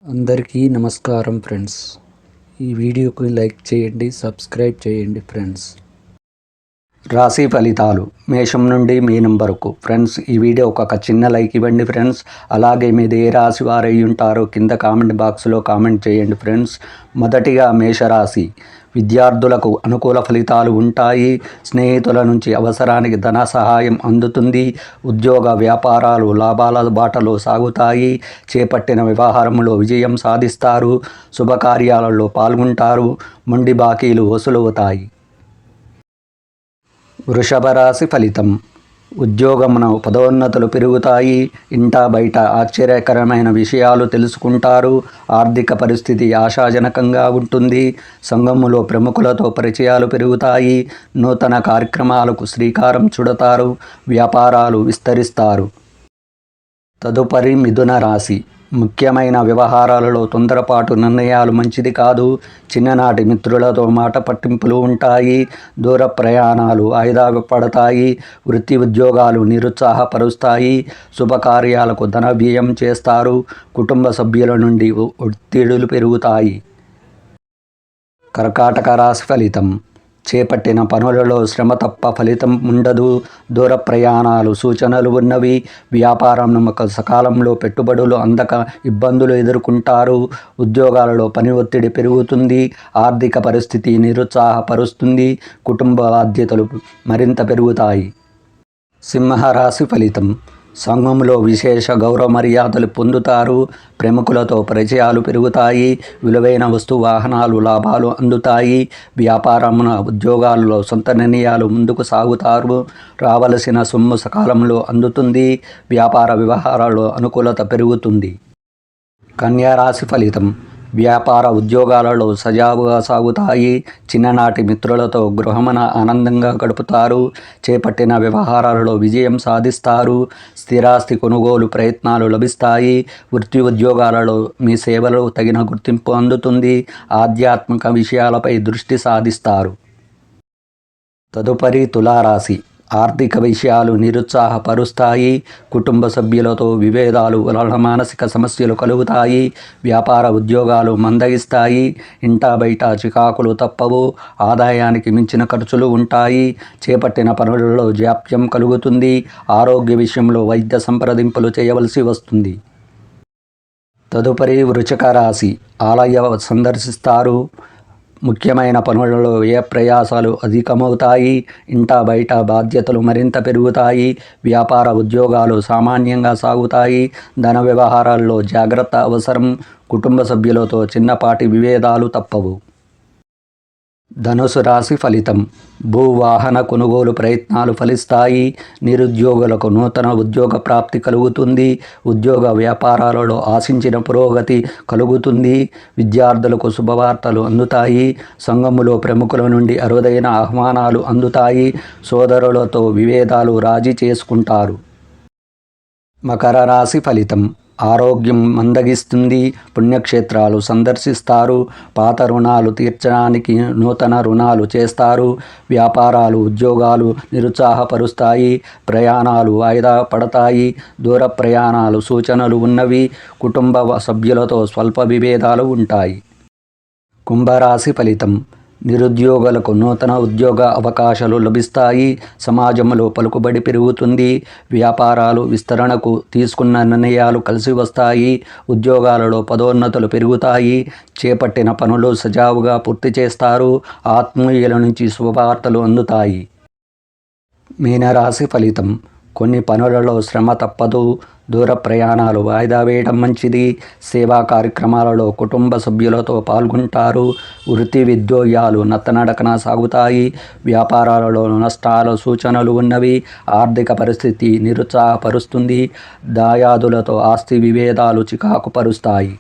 అందరికీ నమస్కారం ఫ్రెండ్స్. ఈ వీడియోకి లైక్ చేయండి, సబ్స్క్రైబ్ చేయండి ఫ్రెండ్స్. రాశి ఫలితాలు మేషం నుండి మీనం వరకు. ఫ్రెండ్స్, ఈ వీడియో ఒక చిన్న లైక్ ఇవ్వండి ఫ్రెండ్స్. అలాగే మీది ఏ రాశి వారు అయి ఉంటారో కింద కామెంట్ బాక్స్లో కామెంట్ చేయండి ఫ్రెండ్స్. మొదటిగా మేషరాశి. విద్యార్థులకు అనుకూల ఫలితాలు ఉంటాయి. స్నేహితుల నుంచి అవసరానికి ధన సహాయం అందుతుంది. ఉద్యోగ వ్యాపారాలు లాభాల బాటలో సాగుతాయి. చేపట్టిన వ్యవహారంలో విజయం సాధిస్తారు. శుభకార్యాలలో పాల్గొంటారు. మొండి బాకీలు వసూలవుతాయి. వృషభ రాశి ఫలితం. ఉద్యోగమున పదోన్నతులు పెరుగుతాయి. ఇంటా బయట ఆశ్చర్యకరమైన విషయాలు తెలుసుకుంటారు. ఆర్థిక పరిస్థితి ఆశాజనకంగా ఉంటుంది. సంఘములో ప్రముఖులతో పరిచయాలు పెరుగుతాయి. నూతన కార్యక్రమాలకు శ్రీకారం చుడతారు. వ్యాపారాలు విస్తరిస్తారు. తదుపరి మిథున రాశి. ముఖ్యమైన వ్యవహారాలలో తొందరపాటు నిర్ణయాలు మంచిది కాదు. చిన్ననాటి మిత్రులతో మాట పట్టింపులు ఉంటాయి. దూర ప్రయాణాలు వాయిదా పడతాయి. వృత్తి ఉద్యోగాలు నిరుత్సాహపరుస్తాయి. శుభకార్యాలకు ధన వ్యయం చేస్తారు. కుటుంబ సభ్యుల నుండి ఒత్తిడులు పెరుగుతాయి. కర్కాటక రాశి ఫలితం. చేపట్టిన పనులలో శ్రమ తప్ప ఫలితం ఉండదు. దూర ప్రయాణాలు సూచనలు ఉన్నవి. వ్యాపారం సకాలంలో పెట్టుబడులు అందక ఇబ్బందులు ఎదుర్కొంటారు. ఉద్యోగాలలో పని ఒత్తిడి పెరుగుతుంది. ఆర్థిక పరిస్థితి నిరుత్సాహపరుస్తుంది. కుటుంబ బాధ్యతలు మరింత పెరుగుతాయి. సింహరాశి ఫలితం. సంఘంలో విశేష గౌరవ మర్యాదలు పొందుతారు. ప్రముఖులతో పరిచయాలు పెరుగుతాయి. విలువైన వస్తు వాహనాలు లాభాలు అందుతాయి. వ్యాపారమున ఉద్యోగాలలో సొంత నిర్ణయాలు ముందుకు సాగుతారు. రావలసిన సొమ్ము సకాలంలో అందుతుంది. వ్యాపార వ్యవహారాల్లో అనుకూలత పెరుగుతుంది. కన్యా రాశి ఫలితం. వ్యాపార ఉద్యోగాలలో సజావుగా సాగుతాయి. చిన్ననాటి మిత్రులతో గృహమున ఆనందంగా గడుపుతారు. చేపట్టిన వ్యవహారాలలో విజయం సాధిస్తారు. స్థిరాస్తి కొనుగోలు ప్రయత్నాలు లభిస్తాయి. వృత్తి ఉద్యోగాలలో మీ సేవలు తగిన గుర్తింపు అందుతుంది. ఆధ్యాత్మిక విషయాలపై దృష్టి సాధిస్తారు. తదుపరి తులారాశి. ఆర్థిక విషయాలు నిరుత్సాహపరుస్తాయి. కుటుంబ సభ్యులతో విభేదాలు వలన మానసిక సమస్యలు కలుగుతాయి. వ్యాపార ఉద్యోగాలు మందగిస్తాయి. ఇంటా బయట చికాకులు తప్పవు. ఆదాయానికి మించిన ఖర్చులు ఉంటాయి. చేపట్టిన పనులలో జాప్యం కలుగుతుంది. ఆరోగ్య విషయంలో వైద్య సంప్రదింపులు చేయవలసి వస్తుంది. తదుపరి వృశ్చిక రాశి. ఆలయ సందర్శిస్తారు. ముఖ్యమైన పనులలో ప్రయాసాలు అధికమవుతాయి. ఇంటా బయట బాధ్యతలు మరింత పెరుగుతాయి. వ్యాపార ఉద్యోగాలు సామాన్యంగా సాగుతాయి. ధన వ్యవహారాల్లో జాగ్రత్త అవసరం. కుటుంబ సభ్యులతో చిన్నపాటి విభేదాలు తప్పవు. ధనుసు రాశి ఫలితం. భూవాహన కొనుగోలు ప్రయత్నాలు ఫలిస్తాయి. నిరుద్యోగులకు నూతన ఉద్యోగ ప్రాప్తి కలుగుతుంది. ఉద్యోగ వ్యాపారాలలో ఆశించిన పురోగతి కలుగుతుంది. విద్యార్థులకు శుభవార్తలు అందుతాయి. సంఘములో ప్రముఖుల నుండి అరుదైన ఆహ్వానాలు అందుతాయి. సోదరులతో విభేదాలు రాజీ చేసుకుంటారు. మకర రాశి ఫలితం. ఆరోగ్యం మందగిస్తుంది. పుణ్యక్షేత్రాలు సందర్శిస్తారు. పాత రుణాలు తీర్చడానికి నూతన రుణాలు చేస్తారు. వ్యాపారాలు ఉద్యోగాలు నిరుత్సాహపరుస్తాయి. ప్రయాణాలు వాయిదా పడతాయి. దూర ప్రయాణాలు సూచనలు ఉన్నవి. కుటుంబ సభ్యులతో స్వల్ప విభేదాలు ఉంటాయి. కుంభరాశి ఫలితం. నిరుద్యోగులకు నూతన ఉద్యోగ అవకాశాలు లభిస్తాయి. సమాజంలో పలుకుబడి పెరుగుతుంది. వ్యాపారాలు విస్తరణకు తీసుకున్న నిర్ణయాలు కలిసి వస్తాయి. ఉద్యోగాలలో పదోన్నతులు పెరుగుతాయి. చేపట్టిన పనులు సజావుగా పూర్తి చేస్తారు. ఆత్మీయుల నుంచి శుభవార్తలు అందుతాయి. మీనరాశి ఫలితం. కొన్ని పనులలో శ్రమ తప్పదు. దూర ప్రయాణాలు వాయిదా వేయడం మంచిది. సేవా కార్యక్రమాలలో కుటుంబ సభ్యులతో పాల్గొంటారు. వృత్తి ఉద్యోగాలు నత్తనడకన సాగుతాయి. వ్యాపారాలలో నష్టాల సూచనలు ఉన్నవి. ఆర్థిక పరిస్థితి నిరుత్సాహపరుస్తుంది. దాయాదులతో ఆస్తి విభేదాలు చికాకు పరుస్తాయి.